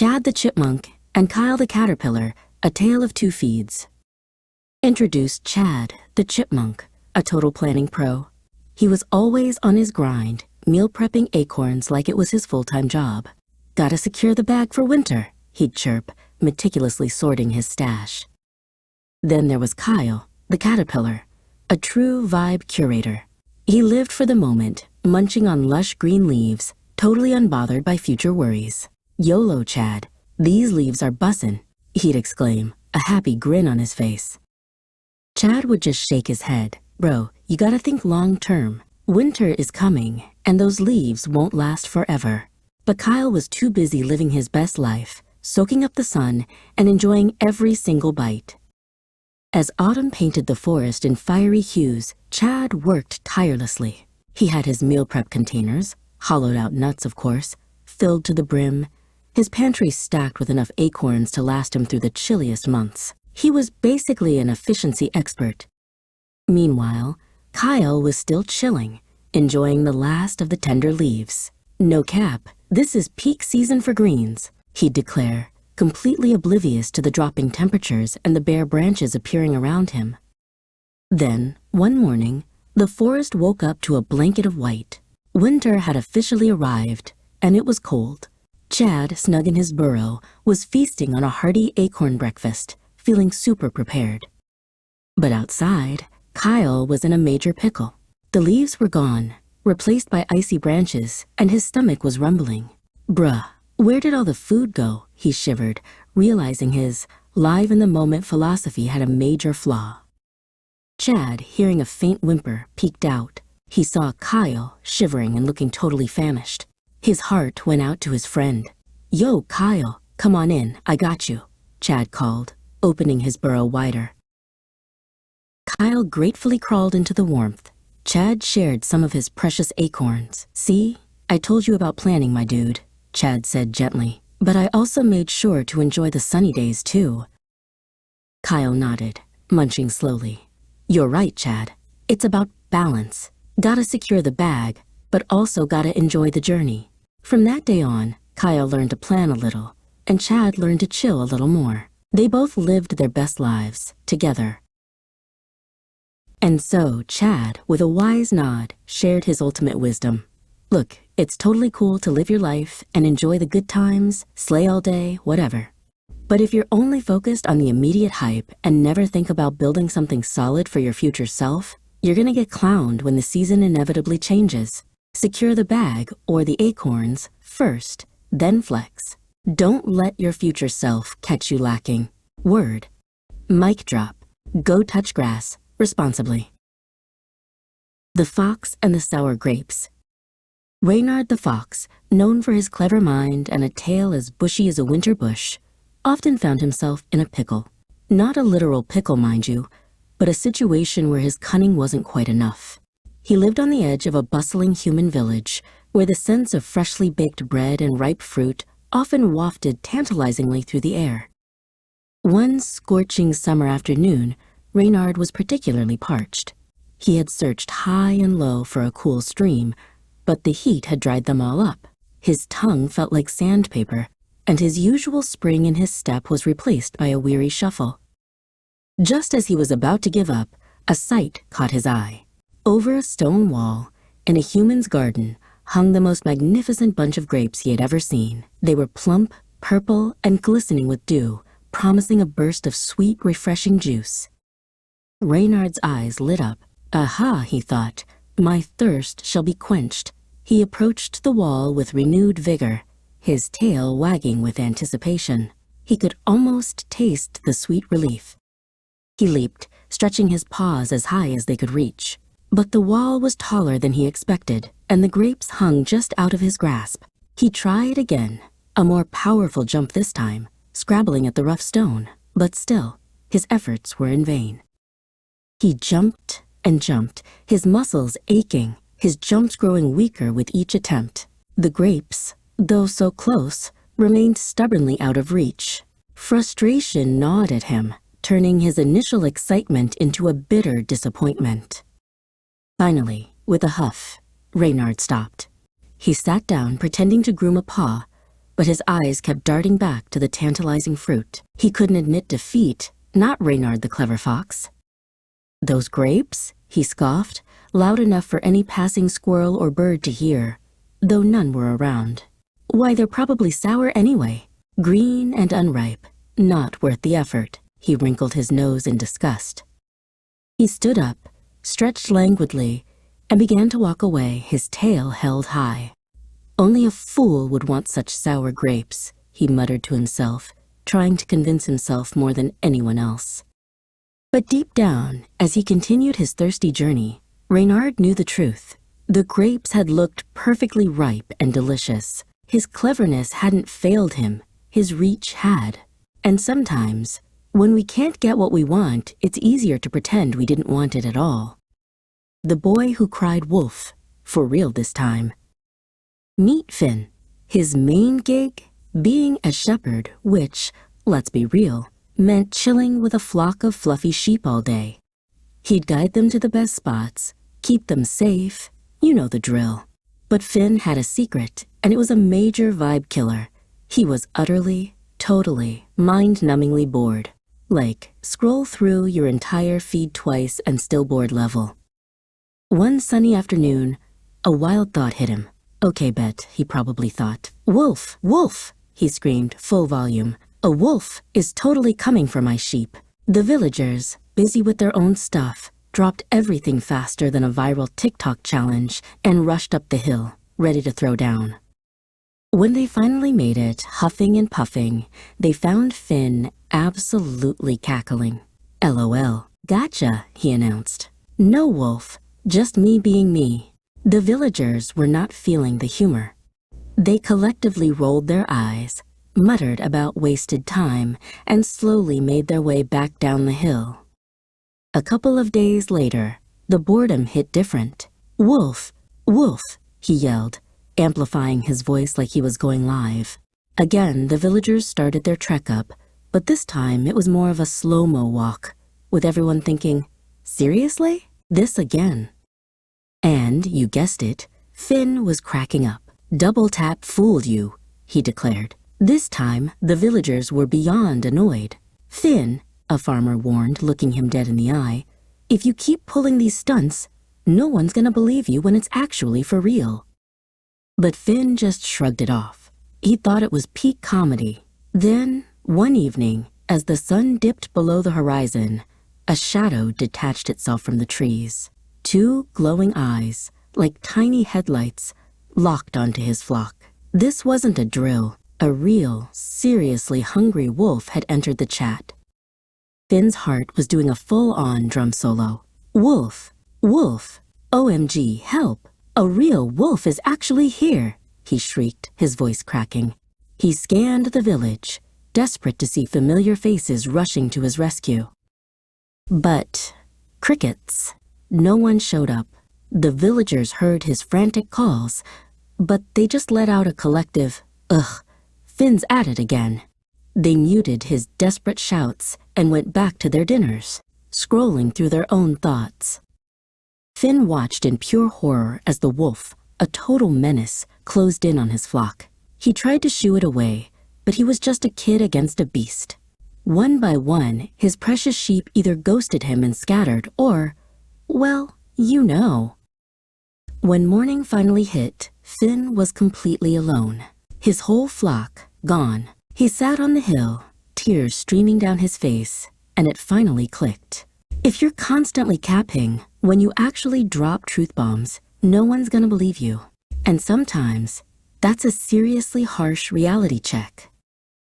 Chad the Chipmunk and Kyle the Caterpillar, A Tale of Two Feeds. Introduced Chad the Chipmunk, a total planning pro. He was always on his grind, meal prepping acorns like it was his full-time job. Gotta secure the bag for winter, he'd chirp, meticulously sorting his stash. Then there was Kyle, the Caterpillar, a true vibe curator. He lived for the moment, munching on lush green leaves, totally unbothered by future worries. YOLO, Chad, these leaves are bussin', he'd exclaim, a happy grin on his face. Chad would just shake his head. Bro, you gotta think long term. Winter is coming, and those leaves won't last forever. But Kyle was too busy living his best life, soaking up the sun and enjoying every single bite. As autumn painted the forest in fiery hues, Chad worked tirelessly. He had his meal prep containers, hollowed out nuts of course, filled to the brim, his pantry stacked with enough acorns to last him through the chilliest months. He was basically an efficiency expert. Meanwhile, Kyle was still chilling, enjoying the last of the tender leaves. No cap, this is peak season for greens, he'd declare, completely oblivious to the dropping temperatures and the bare branches appearing around him. Then, one morning, the forest woke up to a blanket of white. Winter had officially arrived, and it was cold. Chad, snug in his burrow, was feasting on a hearty acorn breakfast, feeling super prepared. But outside, Kyle was in a major pickle. The leaves were gone, replaced by icy branches, and his stomach was rumbling. Bruh, where did all the food go? He shivered, realizing his live-in-the-moment philosophy had a major flaw. Chad, hearing a faint whimper, peeked out. He saw Kyle, shivering and looking totally famished. His heart went out to his friend. Yo, Kyle, come on in, I got you, Chad called, opening his burrow wider. Kyle gratefully crawled into the warmth. Chad shared some of his precious acorns. See, I told you about planning, my dude, Chad said gently. But I also made sure to enjoy the sunny days too. Kyle nodded, munching slowly. You're right, Chad. It's about balance. Gotta secure the bag, but also gotta enjoy the journey. From that day on, Kyle learned to plan a little, and Chad learned to chill a little more. They both lived their best lives, together. And so, Chad, with a wise nod, shared his ultimate wisdom. Look, it's totally cool to live your life and enjoy the good times, slay all day, whatever. But if you're only focused on the immediate hype and never think about building something solid for your future self, you're gonna get clowned when the season inevitably changes. Secure the bag or the acorns first, then flex. Don't let your future self catch you lacking. Word. Mic drop. Go touch grass responsibly. The Fox and the Sour Grapes. Reynard the Fox, known for his clever mind and a tail as bushy as a winter bush, often found himself in a pickle. Not a literal pickle, mind you, but a situation where his cunning wasn't quite enough. He lived on the edge of a bustling human village where the scents of freshly baked bread and ripe fruit often wafted tantalizingly through the air. One scorching summer afternoon, Reynard was particularly parched. He had searched high and low for a cool stream, but the heat had dried them all up. His tongue felt like sandpaper, and his usual spring in his step was replaced by a weary shuffle. Just as he was about to give up, a sight caught his eye. Over a stone wall, in a human's garden, hung the most magnificent bunch of grapes he had ever seen. They were plump, purple, and glistening with dew, promising a burst of sweet, refreshing juice. Reynard's eyes lit up. Aha, he thought, my thirst shall be quenched. He approached the wall with renewed vigor, his tail wagging with anticipation. He could almost taste the sweet relief. He leaped, stretching his paws as high as they could reach. But the wall was taller than he expected, and the grapes hung just out of his grasp. He tried again, a more powerful jump this time, scrabbling at the rough stone, but still, his efforts were in vain. He jumped and jumped, his muscles aching, his jumps growing weaker with each attempt. The grapes, though so close, remained stubbornly out of reach. Frustration gnawed at him, turning his initial excitement into a bitter disappointment. Finally, with a huff, Reynard stopped. He sat down, pretending to groom a paw, but his eyes kept darting back to the tantalizing fruit. He couldn't admit defeat, not Reynard the clever fox. "Those grapes?" he scoffed, loud enough for any passing squirrel or bird to hear, though none were around. "Why, they're probably sour anyway. Green and unripe. Not worth the effort." He wrinkled his nose in disgust. He stood up, stretched languidly, and began to walk away, his tail held high. "Only a fool would want such sour grapes," he muttered to himself, trying to convince himself more than anyone else. But deep down, as he continued his thirsty journey, Reynard knew the truth. The grapes had looked perfectly ripe and delicious. His cleverness hadn't failed him, his reach had. And sometimes, when we can't get what we want, it's easier to pretend we didn't want it at all. The boy who cried wolf, for real this time. Meet Finn. His main gig, being a shepherd, which, let's be real, meant chilling with a flock of fluffy sheep all day. He'd guide them to the best spots, keep them safe, you know the drill. But Finn had a secret, and it was a major vibe killer. He was utterly, totally, mind-numbingly bored. Like, scroll through your entire feed twice and still bored level. One sunny afternoon, a wild thought hit him. "Okay, Bet," he probably thought. "Wolf! Wolf!" he screamed, full volume. "A wolf is totally coming for my sheep." The villagers, busy with their own stuff, dropped everything faster than a viral TikTok challenge and rushed up the hill, ready to throw down. When they finally made it, huffing and puffing, they found Finn absolutely cackling. "LOL. Gotcha," he announced. "No wolf, just me being me." The villagers were not feeling the humor. They collectively rolled their eyes, muttered about wasted time, and slowly made their way back down the hill. A couple of days later, the boredom hit different. "Wolf! Wolf!" he yelled, amplifying his voice like he was going live. Again, the villagers started their trek up, but this time it was more of a slow-mo walk, with everyone thinking, "Seriously? This again?" And, you guessed it, Finn was cracking up. "Double tap fooled you," he declared. This time, the villagers were beyond annoyed. "Finn," a farmer warned, looking him dead in the eye, "if you keep pulling these stunts, no one's gonna believe you when it's actually for real." But Finn just shrugged it off. He thought it was peak comedy. Then, one evening, as the sun dipped below the horizon, a shadow detached itself from the trees. Two glowing eyes, like tiny headlights, locked onto his flock. This wasn't a drill. A real, seriously hungry wolf had entered the chat. Finn's heart was doing a full-on drum solo. "Wolf! Wolf! OMG, help! A real wolf is actually here!" he shrieked, his voice cracking. He scanned the village, desperate to see familiar faces rushing to his rescue. But crickets. No one showed up. The villagers heard his frantic calls, but they just let out a collective, "Ugh, Finn's at it again." They muted his desperate shouts and went back to their dinners, scrolling through their own thoughts. Finn watched in pure horror as the wolf, a total menace, closed in on his flock. He tried to shoo it away, but he was just a kid against a beast. One by one, his precious sheep either ghosted him and scattered or, well, you know. When morning finally hit, Finn was completely alone. His whole flock gone. He sat on the hill, tears streaming down his face, and it finally clicked. If you're constantly capping, when you actually drop truth bombs, no one's gonna believe you. And sometimes, that's a seriously harsh reality check.